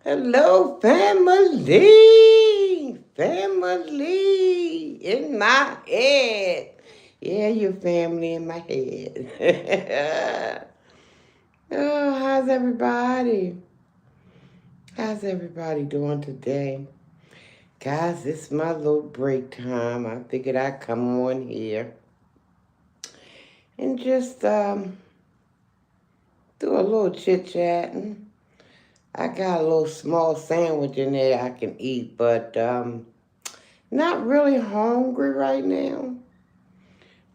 Hello, family. Family in my head. Yeah, your family in my head. Oh, how's everybody? How's everybody doing today? Guys, it's my little break time. I figured I'd come on here and just do a little chit chatting. I got a little small sandwich in there I can eat, but not really hungry right now.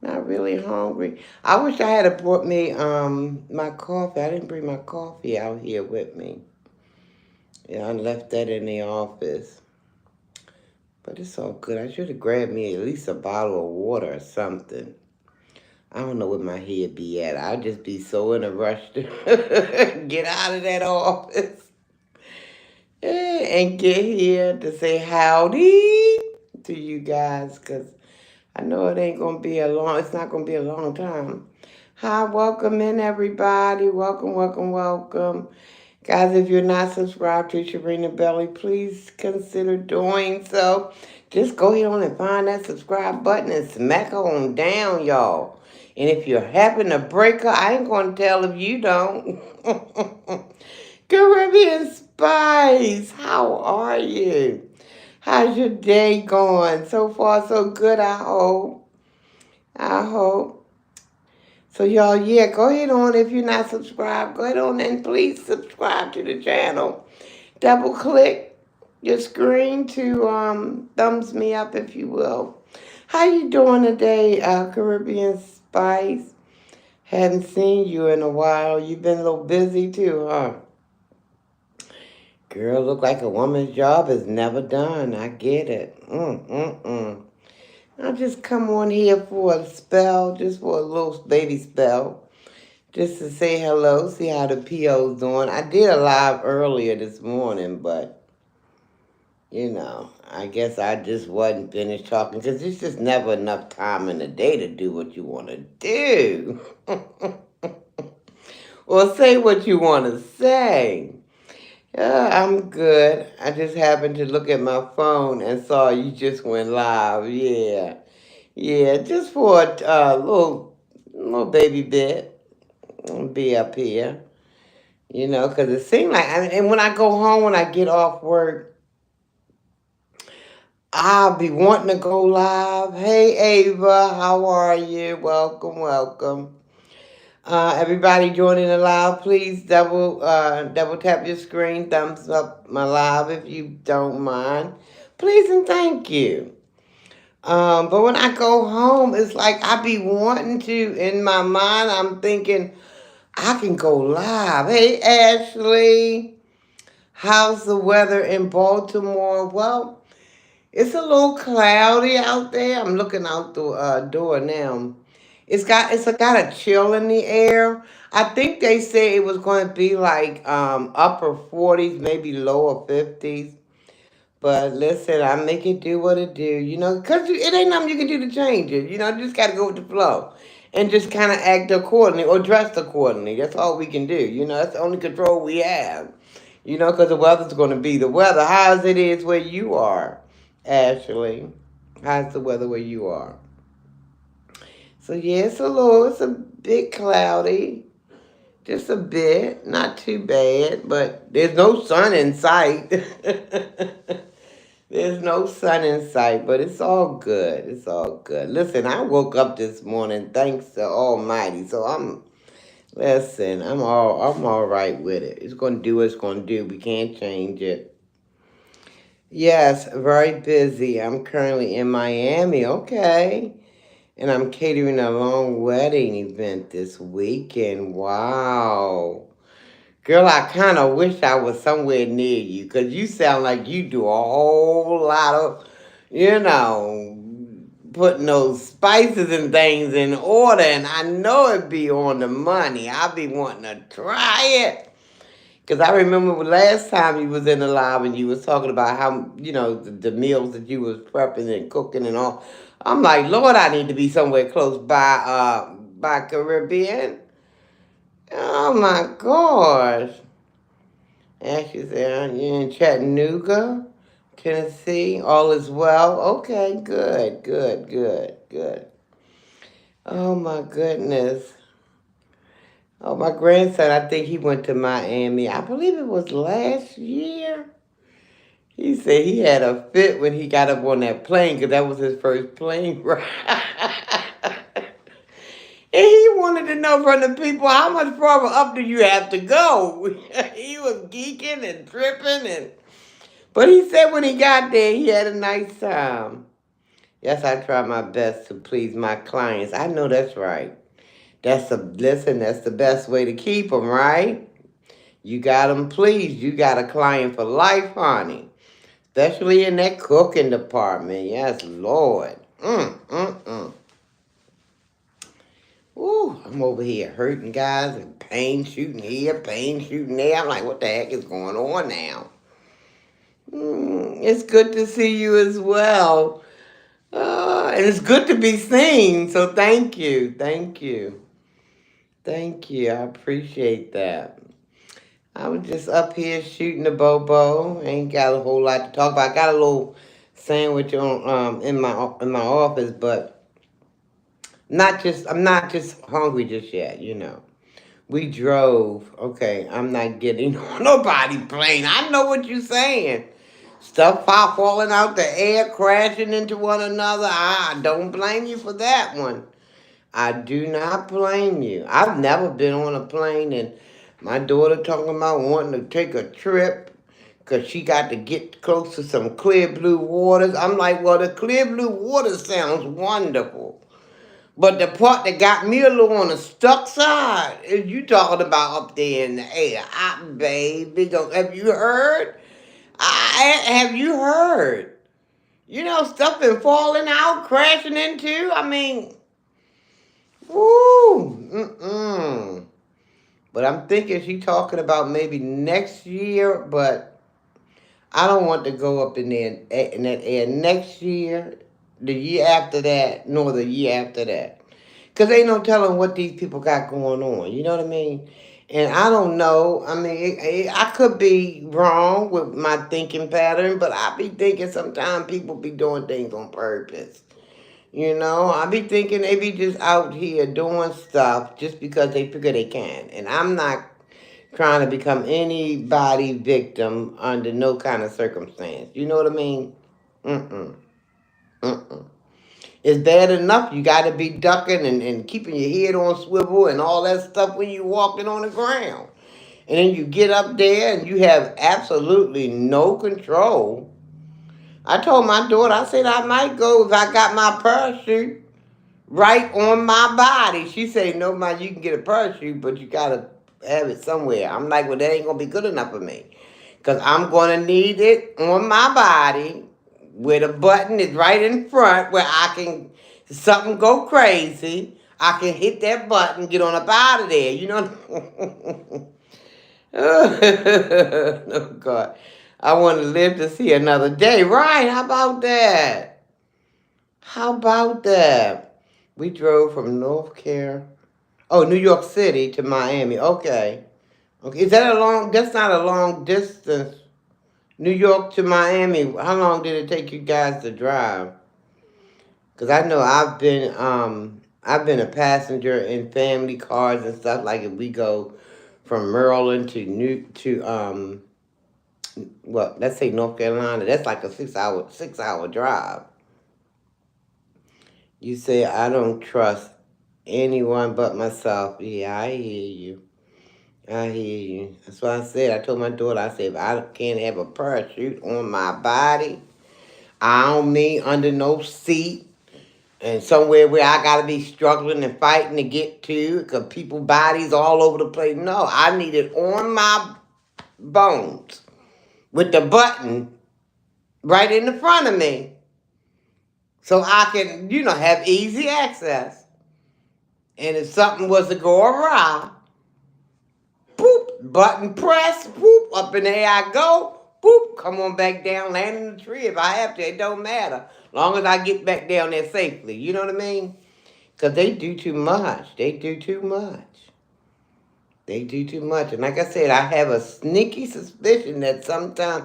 Not really hungry. I wish I had brought me my coffee. I didn't bring my coffee out here with me. Yeah, I left that in the office. But it's all good. I should have grabbed me at least a bottle of water or something. I don't know where my head be at. I'll just be so in a rush to get out of that office and get here to say howdy to you guys, because I know it ain't gonna be a long. It's not gonna be a long time. Hi, welcome in everybody. Welcome, welcome, welcome, guys. If you're not subscribed to Sharinabelli, please consider doing so. Just go ahead on and find that subscribe button and smack on down, y'all. And if you're having a breaker, I ain't gonna tell if you don't. Caribbean Spice, how are you? How's your day going? So far, so good, I hope. I hope. So, y'all, yeah, go ahead on. If you're not subscribed, go ahead on and please subscribe to the channel. Double click your screen to thumbs me up, if you will. How you doing today, Caribbean Spice? Hadn't seen you in a while. You've been a little busy too, huh? Girl, look like a woman's job is never done. I get it. I'll just come on here for a spell, just for a little baby spell, just to say hello, see how the PO's doing. I did a live earlier this morning, but, I guess I just wasn't finished talking because there's just never enough time in the day to do what you want to do. Or say what you want to say. Yeah, I'm good. I just happened to look at my phone and saw you just went live. Yeah. Yeah, just for a little baby bit. I'll be up here, because it seemed like, and when I go home, when I get off work, I'll be wanting to go live. Hey, Ava, how are you? Welcome, welcome. Everybody joining the live, please double tap your screen, thumbs up my live if you don't mind. Please and thank you. But when I go home, it's like I be wanting to, in my mind, I'm thinking, I can go live. Hey, Ashley, how's the weather in Baltimore? Well, it's a little cloudy out there. I'm looking out the door now. Got a chill in the air. I think they say it was going to be like upper 40s, maybe lower 50s. But listen, I make it do what it do, because it ain't nothing you can do to change it. You just got to go with the flow and just kind of act accordingly or dress accordingly. That's all we can do. That's the only control we have, because the weather's going to be the weather. How's it is where you are, Ashley? How's the weather where you are? So, yeah, it's a bit cloudy. Just a bit. Not too bad, but there's no sun in sight. There's no sun in sight, but it's all good. It's all good. Listen, I woke up this morning thanks to Almighty. So I'm all right with it. It's gonna do what it's gonna do. We can't change it. Yes, very busy. I'm currently in Miami, okay. And I'm catering a long wedding event this weekend. Wow. Girl, I kind of wish I was somewhere near you because you sound like you do a whole lot of, you know, putting those spices and things in order. And I know it'd be on the money. I'll be wanting to try it. Because I remember last time you was in the live and you was talking about how, the meals that you was prepping and cooking and all. I'm like, Lord, I need to be somewhere close by Caribbean. Oh my gosh. Ashley said, you're in Chattanooga, Tennessee. All is well. Okay, good, good, good, good. Oh my goodness. Oh, my grandson, I think he went to Miami. I believe it was last year. He said he had a fit when he got up on that plane because that was his first plane ride. And he wanted to know from the people how much farther up do you have to go. He was geeking and tripping, but he said when he got there he had a nice time. Yes, I try my best to please my clients. I know that's right. That's the best way to keep them, right? You got them pleased. You got a client for life, honey. Especially in that cooking department. Yes, Lord. Mm. Ooh, I'm over here hurting guys and pain shooting here, pain shooting there. I'm like, what the heck is going on now? It's good to see you as well. And it's good to be seen. So thank you. Thank you. Thank you. I appreciate that. I was just up here shooting the bobo. Ain't got a whole lot to talk about. I got a little sandwich on in my office, but I'm not just hungry just yet. We drove. Okay, I'm not getting on nobody plane. I know what you're saying. Stuff falling out the air, crashing into one another. I don't blame you for that one. I do not blame you. I've never been on a plane, and my daughter talking about wanting to take a trip because she got to get close to some clear blue waters. I'm like, well, the clear blue water sounds wonderful. But the part that got me a little on the stuck side is you talking about up there in the air. Baby, have you heard? Have you heard? Stuff been falling out, crashing into. I mean, woo, But I'm thinking she talking about maybe next year, but I don't want to go up in that air next year, the year after that, nor the year after that. Because ain't no telling what these people got going on. You know what I mean? And I don't know. I mean, I could be wrong with my thinking pattern, but I be thinking sometimes people be doing things on purpose. I be thinking they be just out here doing stuff just because they figure they can. And I'm not trying to become anybody victim under no kind of circumstance. You know what I mean? Mm-mm. Mm-mm. It's bad enough you got to be ducking and keeping your head on swivel and all that stuff when you walking on the ground. And then you get up there and you have absolutely no control. I told my daughter, I said I might go if I got my parachute right on my body. She said, no, ma, you can get a parachute, but you got to have it somewhere. I'm like, well, that ain't going to be good enough for me. Because I'm going to need it on my body where the button is right in front where I can, something go crazy, I can hit that button, get on up out of there, Oh, God. I want to live to see another day. Right, how about that? How about that? We drove from New York City to Miami. Okay. Okay, that's not a long distance. New York to Miami. How long did it take you guys to drive? Because I know I've been a passenger in family cars and stuff. Like if we go from Maryland to let's say North Carolina, that's like a 6 hour drive. You say I don't trust anyone but myself. Yeah, I hear you. I hear you. That's what I said. I told my daughter, I said, if I can't have a parachute on my body, I don't mean under no seat and somewhere where I got to be struggling and fighting to get to because people bodies all over the place. No, I need it on my bones with the button right in the front of me so I can, have easy access. And if something was to go awry, boop, button press, boop, up in the air I go, boop, come on back down, land in the tree if I have to. It don't matter. Long as I get back down there safely. You know what I mean? Because they do too much. They do too much. They do too much. And like I said, I have a sneaky suspicion that sometimes,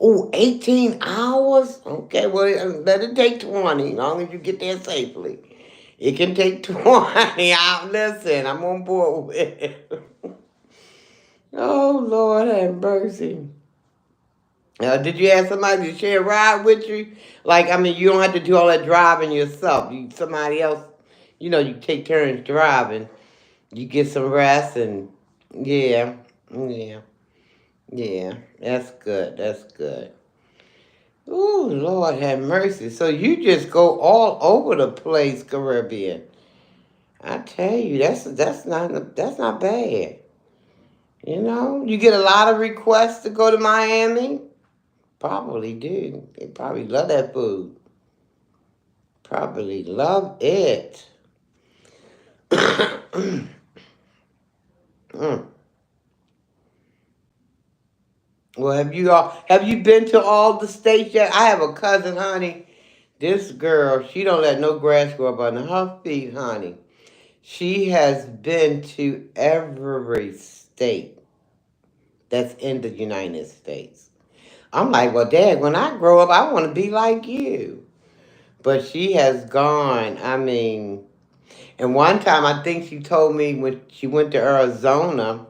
18 hours? Okay, well, let it take 20, as long as you get there safely. It can take 20 hours. Listen, I'm on board with it. Oh, Lord have mercy. Did you have somebody to share a ride with you? Like, I mean, you don't have to do all that driving yourself. Somebody else, you take turns driving. You get some rest and, yeah, yeah. Yeah, that's good. That's good. Ooh, Lord have mercy. So you just go all over the place, Caribbean. I tell you, that's not bad. You get a lot of requests to go to Miami. Probably do. They probably love that food. Probably love it. Mm. Well, have you been to all the states yet? I have a cousin, honey. This girl, she don't let no grass grow up under her feet, honey. She has been to every state that's in the United States. I'm like, well, Dad, when I grow up, I want to be like you. But she has gone, I mean, and one time I think she told me when she went to Arizona,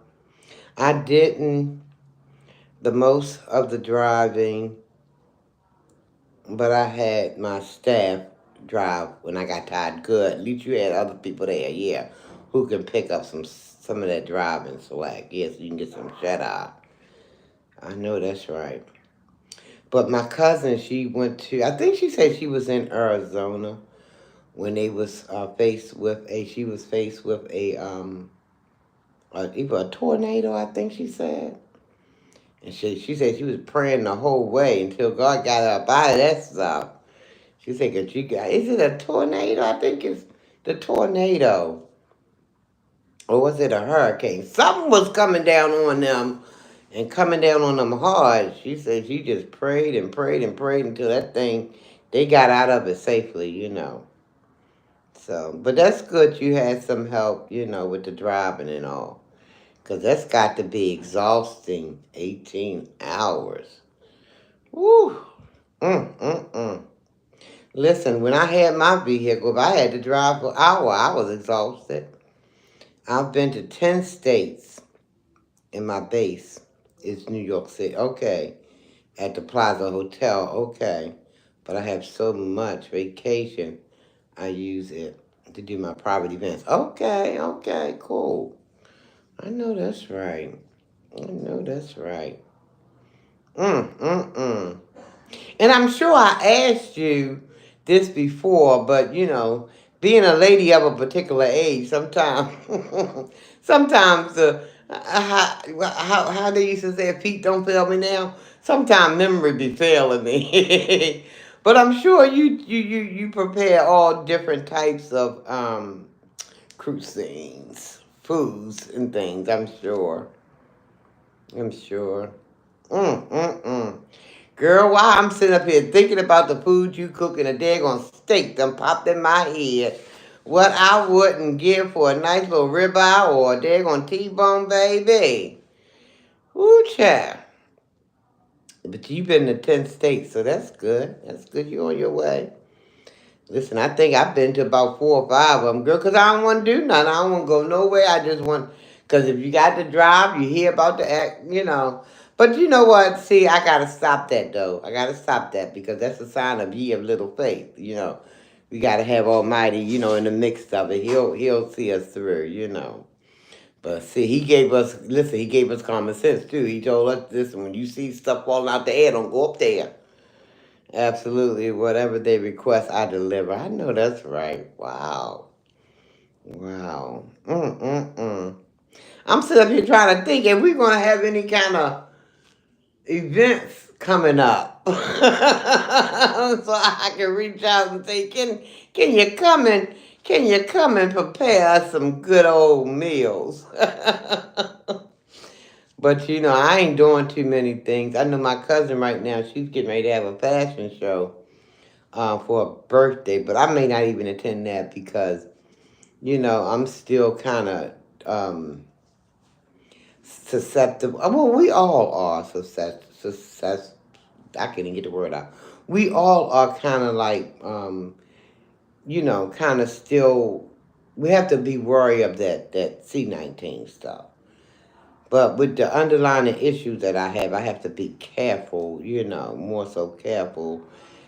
I didn't the most of the driving, but I had my staff drive when I got tired. Good. At least you had other people there, yeah, who can pick up some of that driving slack. Yes, you can get some shut eye. I know that's right. But my cousin, she went to. I think she said she was in Arizona when they was faced with a. She was faced with either a tornado. I think she said. And she said she was praying the whole way until God got her up out of that stuff. She said, is it a tornado? I think it's the tornado. Or was it a hurricane? Something was coming down on them and coming down on them hard. She said she just prayed and prayed and prayed until that thing, they got out of it safely. So, but that's good you had some help, with the driving and all. Because that's got to be exhausting, 18 hours. Woo! Mm. Listen, when I had my vehicle, if I had to drive for an hour, I was exhausted. I've been to 10 states, and my base is New York City. Okay. At the Plaza Hotel. Okay. But I have so much vacation, I use it to do my private events. Okay, cool. I know that's right. I know that's right. Mm. And I'm sure I asked you this before, but being a lady of a particular age, sometimes, sometimes how they used to say, feet don't fail me now. Sometimes memory be failing me. But I'm sure you prepare all different types of cuisines, foods, and things. I'm sure. I'm sure. Mm. Girl, while I'm sitting up here thinking about the food you cook and a daggone steak done popped in my head, what I wouldn't give for a nice little ribeye or a daggone T-bone, baby. Ooh, child. But you've been to 10 states, so that's good. That's good. You're on your way. Listen, I think I've been to about 4 or 5 of them, girl, because I don't want to do nothing. I don't want to go nowhere. I just want, because if you got to drive, you hear about the act. But you know what? See, I got to stop that, though. I got to stop that because that's a sign of ye of little faith. We got to have Almighty, in the mix of it. He'll see us through. But see, he gave us common sense, too. He told us this, when you see stuff falling out the air, don't go up there. Absolutely. Whatever they request, I deliver. I know that's right. Wow. Wow. Mm. I'm sitting up here trying to think if we're going to have any kind of events coming up. So I can reach out and say, can you come and prepare us some good old meals? But I ain't doing too many things. I know my cousin right now, she's getting ready to have a fashion show for a birthday, but I may not even attend that because, I'm still kind of susceptible. Well, we all are success. I can't even get the word out. We all are kind of like, kind of still. We have to be wary of that C-19 stuff. But with the underlying issues that I have to be careful. More so careful.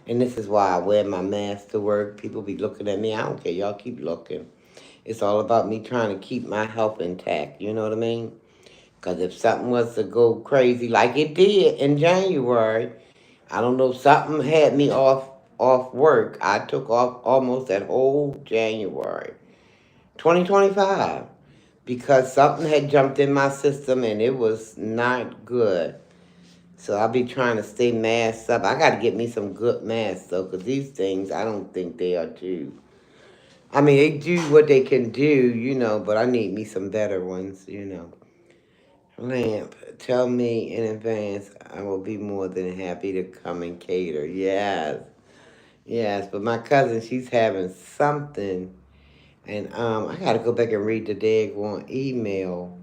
And this is why I wear my mask to work. People be looking at me. I don't care. Y'all keep looking. It's all about me trying to keep my health intact. You know what I mean? Because if something was to go crazy like it did in January, I don't know, something had me off work. I took off almost that whole January, 2025, because something had jumped in my system and it was not good. So I'll be trying to stay masked up. I got to get me some good masks though, because these things I don't think they are too. I mean, they do what they can do, but I need me some better ones. Lamp, tell me in advance. I will be more than happy to come and cater. Yes, yes. But my cousin, she's having something, and I gotta go back and read the daggone email.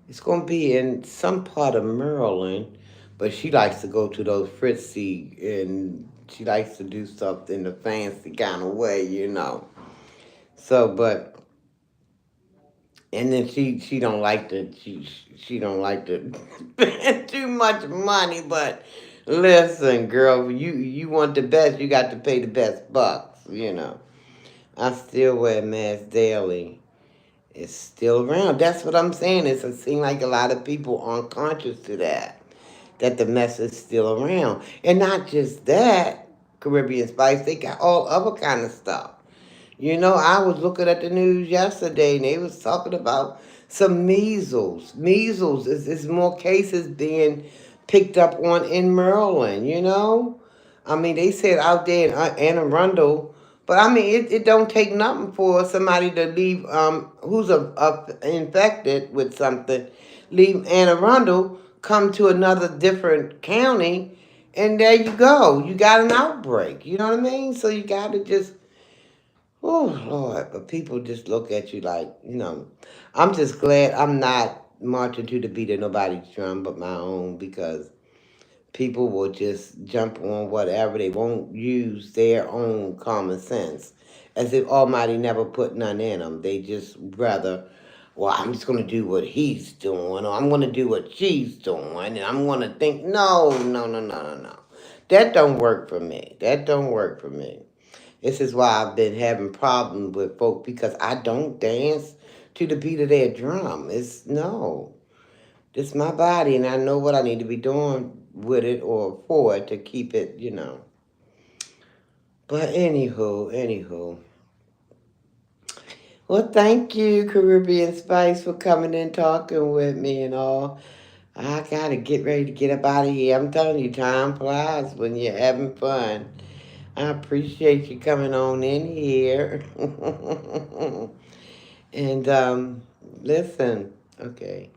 It's gonna be in some part of Maryland, but she likes to go to those fritzy, and she likes to do stuff in the fancy kind of way. So, but and then she don't like to she don't like to spend too much money. But listen, girl, you want the best, you got to pay the best bucks. I still wear masks daily. It's still around. That's what I'm saying. It seems like a lot of people aren't conscious to that the mess is still around, and not just that. Caribbean Spice, they got all other kind of stuff. I was looking at the news yesterday and they was talking about some measles. Measles is more cases being picked up on in Maryland. I mean, they said out there in Anne Arundel, but I mean, it don't take nothing for somebody to leave, who's infected with something, leave Anne Arundel, come to another different county, and there you go. You got an outbreak. You know what I mean? So you got to just, oh Lord, but people just look at you like. I'm just glad I'm not marching to the beat of nobody's drum but my own, because people will just jump on whatever. They won't use their own common sense, as if Almighty never put none in them. They just rather, well, I'm just going to do what he's doing, or I'm going to do what she's doing, and I'm going to think, no, no, no, no, no, no. That don't work for me. That don't work for me. This is why I've been having problems with folk, because I don't dance to the beat of their drum. It's no. This is my body and I know what I need to be doing with it or for it to keep it. But anywho. Well, thank you, Caribbean Spice, for coming and talking with me and all. I gotta get ready to get up out of here. I'm telling you, time flies when you're having fun. I appreciate you coming on in here. And listen, okay,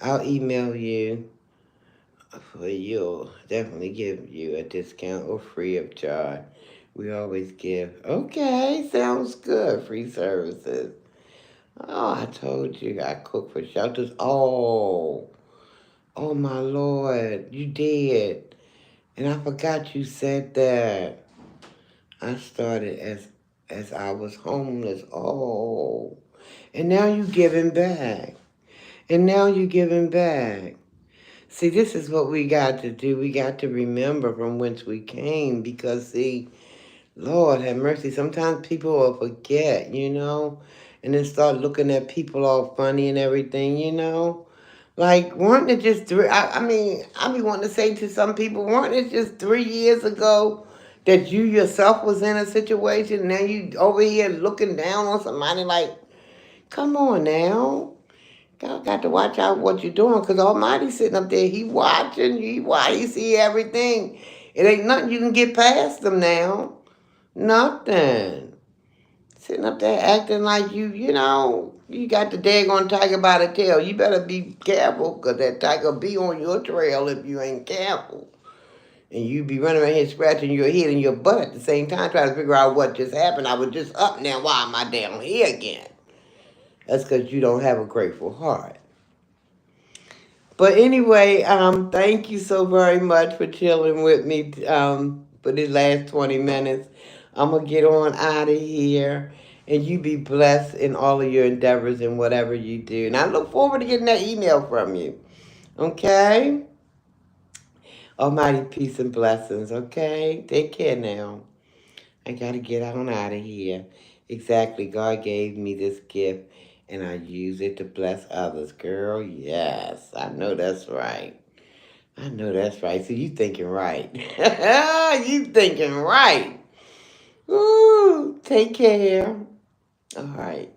I'll email you for you'll definitely give you a discount or free of charge. We always give. Okay, sounds good. Free services. Oh, I told you I cook for shelters. Oh my Lord, you did. And I forgot you said that. I started as I was homeless. Oh. And now you giving back. And now you giving back. See, this is what we got to do. We got to remember from whence we came, because, see, Lord have mercy, sometimes people will forget, and then start looking at people all funny and everything. Like, weren't it just I mean, I be wanting to say to some people, weren't it just 3 years ago that you yourself was in a situation, and now you over here looking down on somebody like, come on now. God got to watch out what you're doing, because Almighty sitting up there, he watching, he see everything. It ain't nothing you can get past them now. Nothing. Sitting up there acting like you got the daggone tiger by the tail. You better be careful, because that tiger be on your trail if you ain't careful. And you be running around here scratching your head and your butt at the same time, trying to figure out what just happened. I was just up now. Why am I down here again? That's because you don't have a grateful heart. But anyway, thank you so very much for chilling with me for the last 20 minutes. I'm going to get on out of here. And you be blessed in all of your endeavors and whatever you do. And I look forward to getting that email from you. Okay? Almighty peace and blessings. Okay? Take care now. I got to get on out of here. Exactly. God gave me this gift and I use it to bless others. Girl, yes. I know that's right. I know that's right. So you thinking right. You thinking right. Ooh, take care. All right.